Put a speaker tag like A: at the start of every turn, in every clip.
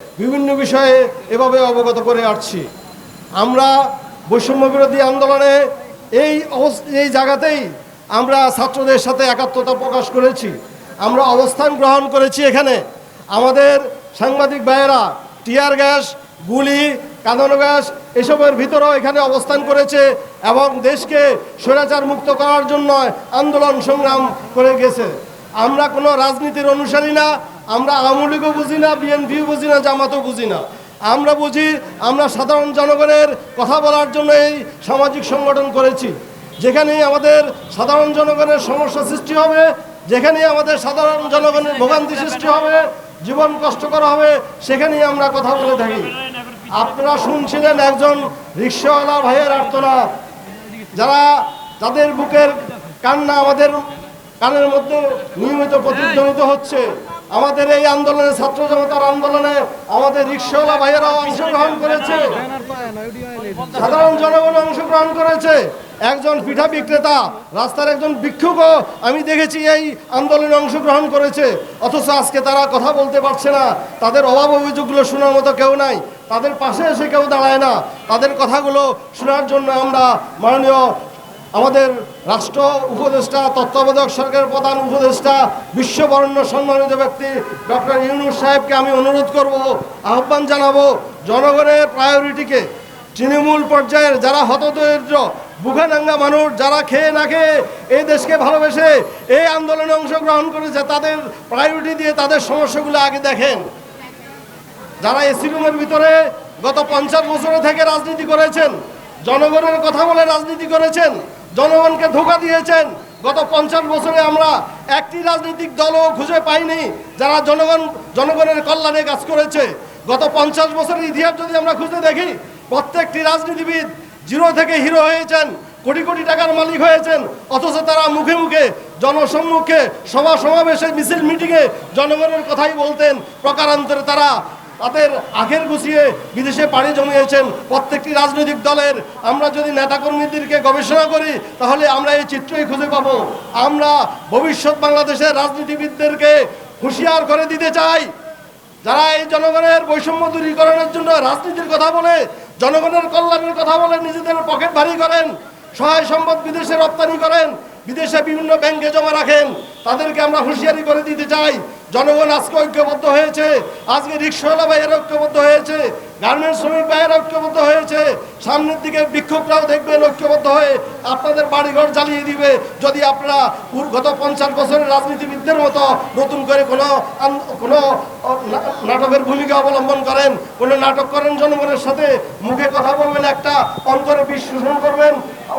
A: বিভিন্ন বিষয়ে এভাবে অবগত করে আসছি। আমরা বৈষম্য বিরোধী আন্দোলনে এই জায়গাতেই আমরা ছাত্রদের সাথে একাত্মতা প্রকাশ করেছি, আমরা অবস্থান গ্রহণ করেছি। এখানে আমাদের সাংবাদিক ভাইয়েরা টিয়ার গ্যাস, গুলি, কাঁদানো গ্যাস এসবের ভিতরেও এখানে অবস্থান করেছে এবং দেশকে স্বৈরাচার মুক্ত করার জন্য আন্দোলন সংগ্রাম করে গেছে। আমরা কোনো রাজনীতির অনুসারী না, আমরা আওয়ামী লীগও বুঝি না, বিএনপিও বুঝি না, জামাতও বুঝি না। আমরা বুঝি আমরা সাধারণ জনগণের কথা বলার জন্য এই সামাজিক সংগঠন করেছি। যেখানেই আমাদের সাধারণ জনগণের সমস্যা সৃষ্টি হবে, যেখানেই আমাদের সাধারণ জনগণের ভোগান্তি সৃষ্টি হবে, জীবন কষ্টকর হবে, সেখানেই আমরা কথা বলে থাকি। আপনারা শুনছিলেন একজন রিকশাওয়ালা ভাইয়ের আর্তনাদ, যাদের বুকের কান্না আমাদের কানের মধ্যে নিয়মিত প্রতিধ্বনিত হচ্ছে। আমাদের এই আন্দোলনে, ছাত্র জনতার আন্দোলনে আমাদের রিকশাওয়ালা ভাইয়েরাও অংশগ্রহণ করেছে, সাধারণ জনগণ অংশগ্রহণ করেছে। একজন পিঠা বিক্রেতা, রাস্তার একজন ভিক্ষুকও আমি দেখেছি এই আন্দোলনে অংশগ্রহণ করেছে। অথচ আজকে তারা কথা বলতে পারছে না, তাদের অভাব অভিযোগগুলো শোনার মতো কেউ নাই, তাদের পাশে এসে কেউ দাঁড়ায় না। তাদের কথাগুলো শোনার জন্য আমরা মাননীয় আমাদের রাষ্ট্র উপদেষ্টা, তত্ত্বাবধায়ক সরকারের প্রধান উপদেষ্টা, বিশ্ববরেণ্য সম্মানিত ব্যক্তি ডক্টর ইউনূস সাহেবকে আমি অনুরোধ করব, আহ্বান জানাবো, জনগণের প্রায়োরিটিকে তৃণমূল পর্যায়ের যারা হতদরিদ্র বুখানাঙ্গা মানুষ, যারা খেয়ে না খেয়ে এই দেশকে ভালোবেসে এই আন্দোলনে অংশগ্রহণ করেছে, তাদের প্রায়োরিটি দিয়ে তাদের সমস্যাগুলো আগে দেখেন। যারা এসি রুমের ভিতরে গত 50 বছরে থেকে রাজনীতি করেছেন, জনগণের কথা বলে রাজনীতি করেছেন, জনগণকে ধোঁকা দিয়েছেন। গত 50 বছরে আমরা একটি রাজনৈতিক দলও খুঁজে পাইনি যারা জনগণের কল্যাণে কাজ করেছে। গত 50 বছরের ইতিহাস যদি আমরা খুঁজে দেখি, প্রত্যেকটি রাজনীতিবিদ জিরো থেকে হিরো হয়েছেন, কোটি কোটি টাকার মালিক হয়েছেন, অথচ তারা মুখে মুখে জনসম্মুখে সভা সমাবেশে মিছিল মিটিংয়ে জনগণের কথাই বলতেন। প্রকারান্তরে তারা তাদের আখের গুছিয়ে বিদেশে পাড়ি জমিয়েছেন। প্রত্যেকটি রাজনৈতিক দলের আমরা যদি নেতাকর্মীদেরকে গবেষণা করি তাহলে আমরা এই চিত্রই খুঁজে পাবো। আমরা ভবিষ্যৎ বাংলাদেশের রাজনীতিবিদদেরকে হুঁশিয়ার করে দিতে চাই, যারা এই জনগণের বৈষম্য দূরীকরণের জন্য রাজনীতির কথা বলে, জনগণের কল্যাণের কথা বলে নিজেদের পকেট ভারী করেন, সহায় সম্পদ বিদেশে রপ্তানি করেন, বিদেশে বিভিন্ন ব্যাংকে জমা রাখেন, তাদেরকে আমরা হুঁশিয়ারি করে দিতে চাই। জনগণ আজকে ঐক্যবদ্ধ হয়েছে, আজকে রিকশাওয়ালা ভাইয়েরা ঐক্যবদ্ধ হয়েছে, গার্মেন্টস শ্রমিক ভাইয়েরা ঐক্যবদ্ধ হয়েছে। সামনের দিকে বিক্ষোভরাও দেখবেন ঐক্যবদ্ধ হয়ে আপনাদের বাড়িঘর জ্বালিয়ে দিবে যদি আপনারা গত 50 বছরের রাজনীতিবিদদের মতো নতুন করে কোনো নাটকের ভূমিকা অবলম্বন করেন, কোনো নাটক করেন জনগণের সাথে, মুখে কথা বলবেন একটা, অন্তরে বিষ শোষণ করবেন,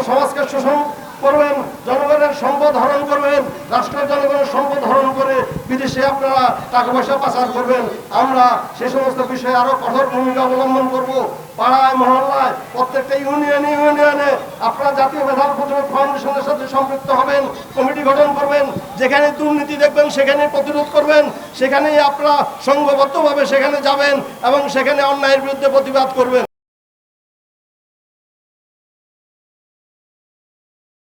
A: সমাজকে শোষণ করবেন, জনগণের সম্পদ হরণ করবেন, রাষ্ট্রের জনগণের সম্পদ হরণ করে বিদেশে আপনারা টাকা পয়সা পাচার করবেন। আমরা সে সমস্ত বিষয়ে আরো কঠোর ভূমিকা অবলম্বন করব। পাড়ায় মহল্লায় প্রত্যেকটা ইউনিয়নে আপনারা জাতীয় মেধার প্রতিরোধ ফাউন্ডেশনের সাথে সম্পৃক্ত হবেন, কমিটি গঠন করবেন। যেখানে দুর্নীতি দেখবেন সেখানে প্রতিরোধ করবেন, সেখানেই আপনারা সংঘবদ্ধভাবে সেখানে যাবেন এবং সেখানে অন্যায়ের বিরুদ্ধে প্রতিবাদ করবেন।